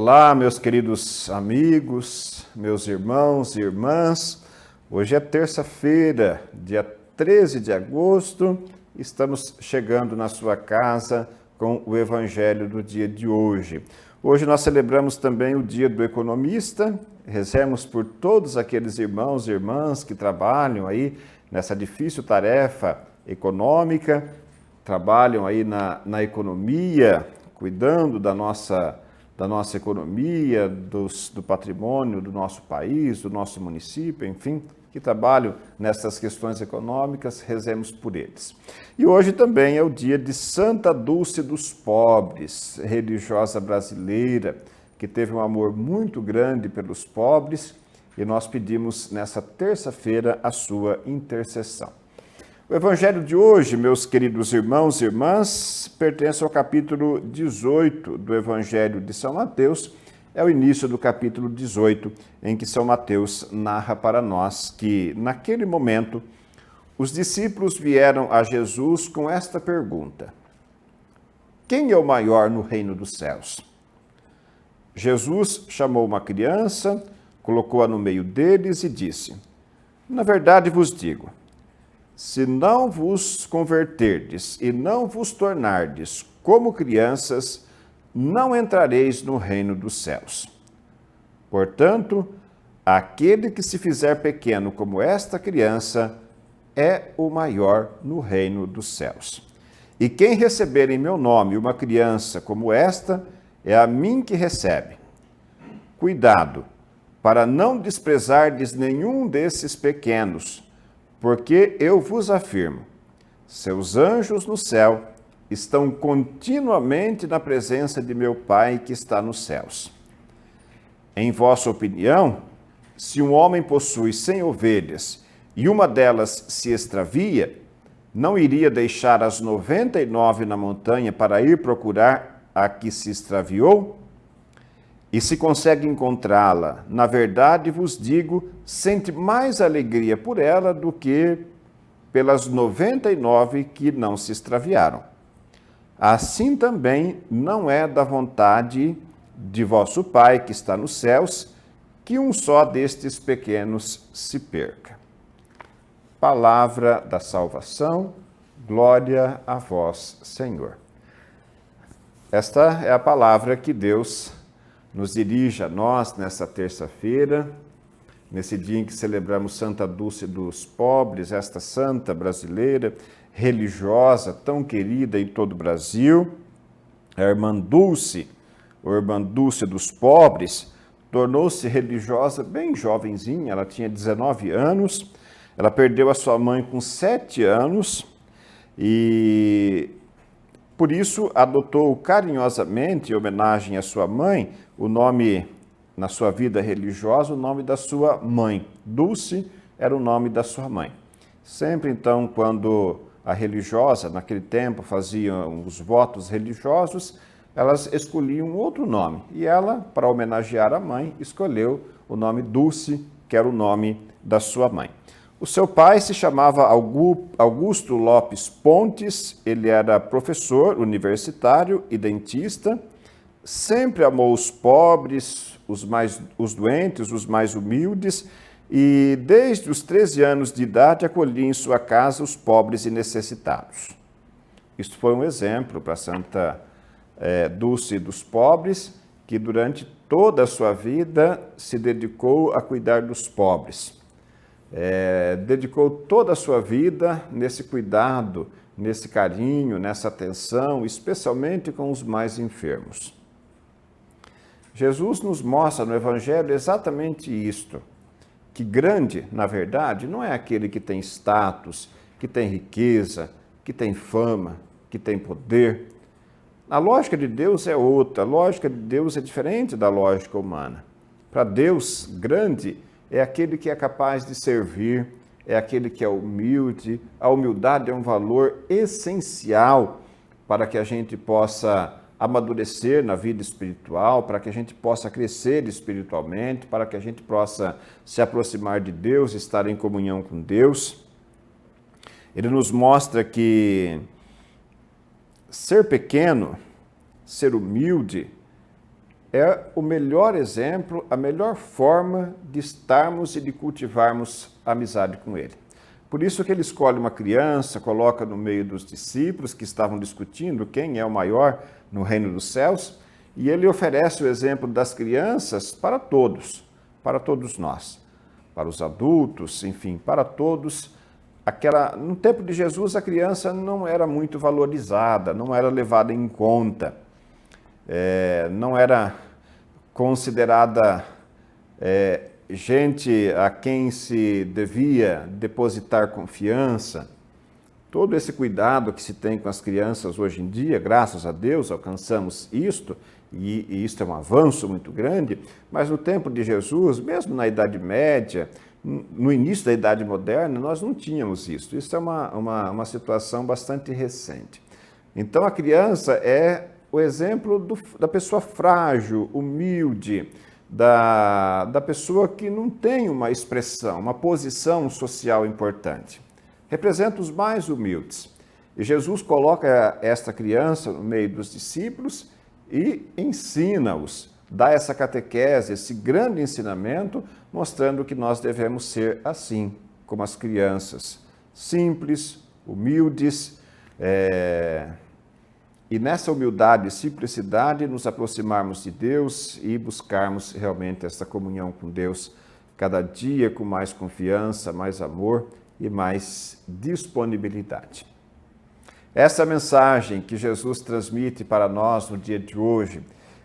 Olá, meus queridos amigos, meus irmãos e irmãs. Hoje é terça-feira, dia 13 de agosto. Estamos chegando na sua casa com o Evangelho do dia de hoje. Hoje nós celebramos também o Dia do Economista. Rezemos por todos aqueles irmãos e irmãs que trabalham aí nessa difícil tarefa econômica, trabalham aí na economia, cuidando da nossa economia, do patrimônio do nosso país, do nosso município, enfim, que trabalham nessas questões econômicas, rezemos por eles. E hoje também é o dia de Santa Dulce dos Pobres, religiosa brasileira, que teve um amor muito grande pelos pobres, e nós pedimos nessa terça-feira a sua intercessão. O Evangelho de hoje, meus queridos irmãos e irmãs, pertence ao capítulo 18 do Evangelho de São Mateus. É o início do capítulo 18, em que São Mateus narra para nós que, naquele momento, os discípulos vieram a Jesus com esta pergunta: quem é o maior no reino dos céus? Jesus chamou uma criança, colocou-a no meio deles e disse: na verdade vos digo, se não vos converterdes e não vos tornardes como crianças, não entrareis no reino dos céus. Portanto, aquele que se fizer pequeno como esta criança é o maior no reino dos céus. E quem receber em meu nome uma criança como esta, é a mim que recebe. Cuidado, para não desprezardes nenhum desses pequenos, porque eu vos afirmo, seus anjos no céu estão continuamente na presença de meu Pai que está nos céus. Em vossa opinião, se um homem possui 100 ovelhas e uma delas se extravia, não iria deixar as 99 na montanha para ir procurar a que se extraviou? E se consegue encontrá-la, na verdade vos digo, sente mais alegria por ela do que pelas 99 que não se extraviaram. Assim também não é da vontade de vosso Pai que está nos céus, que um só destes pequenos se perca. Palavra da salvação, glória a vós, Senhor. Esta é a palavra que Deus nos dirige a nós nessa terça-feira, nesse dia em que celebramos Santa Dulce dos Pobres, esta santa brasileira, religiosa, tão querida em todo o Brasil. A irmã Dulce, ou irmã Dulce dos Pobres, tornou-se religiosa bem jovenzinha, ela tinha 19 anos, ela perdeu a sua mãe com 7 anos e por isso adotou carinhosamente, em homenagem à sua mãe, o nome, na sua vida religiosa, o nome da sua mãe. Dulce era o nome da sua mãe. Sempre então, quando a religiosa, naquele tempo, fazia os votos religiosos, elas escolhiam outro nome. E ela, para homenagear a mãe, escolheu o nome Dulce, que era o nome da sua mãe. O seu pai se chamava Augusto Lopes Pontes, ele era professor universitário e dentista, sempre amou os pobres, os doentes, os mais humildes, e desde os 13 anos de idade acolhia em sua casa os pobres e necessitados. Isto foi um exemplo para Santa Dulce dos Pobres, que durante toda a sua vida se dedicou a cuidar dos pobres. Dedicou toda a sua vida nesse cuidado, nesse carinho, nessa atenção, especialmente com os mais enfermos. Jesus nos mostra no Evangelho exatamente isto, que grande, na verdade, não é aquele que tem status, que tem riqueza, que tem fama, que tem poder. A lógica de Deus é outra, a lógica de Deus é diferente da lógica humana. Para Deus, grande é aquele que é capaz de servir, é aquele que é humilde. A humildade é um valor essencial para que a gente possa amadurecer na vida espiritual, para que a gente possa crescer espiritualmente, para que a gente possa se aproximar de Deus, estar em comunhão com Deus. Ele nos mostra que ser pequeno, ser humilde, é o melhor exemplo, a melhor forma de estarmos e de cultivarmos a amizade com Ele. Por isso que ele escolhe uma criança, coloca no meio dos discípulos que estavam discutindo quem é o maior no reino dos céus, e ele oferece o exemplo das crianças para todos nós, para os adultos, enfim, para todos. No tempo de Jesus, a criança não era muito valorizada, não era levada em conta, não era considerada gente a quem se devia depositar confiança. Todo esse cuidado que se tem com as crianças hoje em dia, graças a Deus, alcançamos isto, e isto é um avanço muito grande, mas no tempo de Jesus, mesmo na Idade Média, no início da Idade Moderna, nós não tínhamos isso. Isso é uma situação bastante recente. Então, a criança é o exemplo da pessoa frágil, humilde, da pessoa que não tem uma expressão, uma posição social importante. Representa os mais humildes. E Jesus coloca esta criança no meio dos discípulos e ensina-os, dá essa catequese, esse grande ensinamento, mostrando que nós devemos ser assim, como as crianças, simples, humildes, e nessa humildade e simplicidade nos aproximarmos de Deus e buscarmos realmente essa comunhão com Deus cada dia com mais confiança, mais amor e mais disponibilidade. Essa mensagem que Jesus transmite para nós no dia de hoje,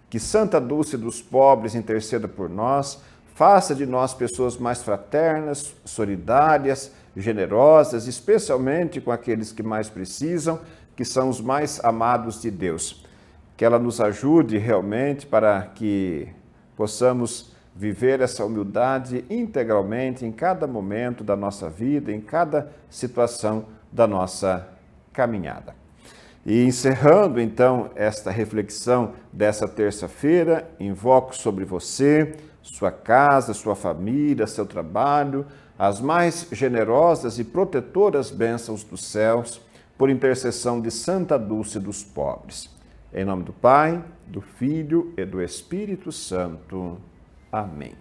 que Santa Dulce dos Pobres interceda por nós, faça de nós pessoas mais fraternas, solidárias, generosas, especialmente com aqueles que mais precisam, que são os mais amados de Deus. Que ela nos ajude realmente para que possamos viver essa humildade integralmente em cada momento da nossa vida, em cada situação da nossa caminhada. E encerrando então esta reflexão dessa terça-feira, invoco sobre você, sua casa, sua família, seu trabalho, as mais generosas e protetoras bênçãos dos céus, por intercessão de Santa Dulce dos Pobres. Em nome do Pai, do Filho e do Espírito Santo. Amém.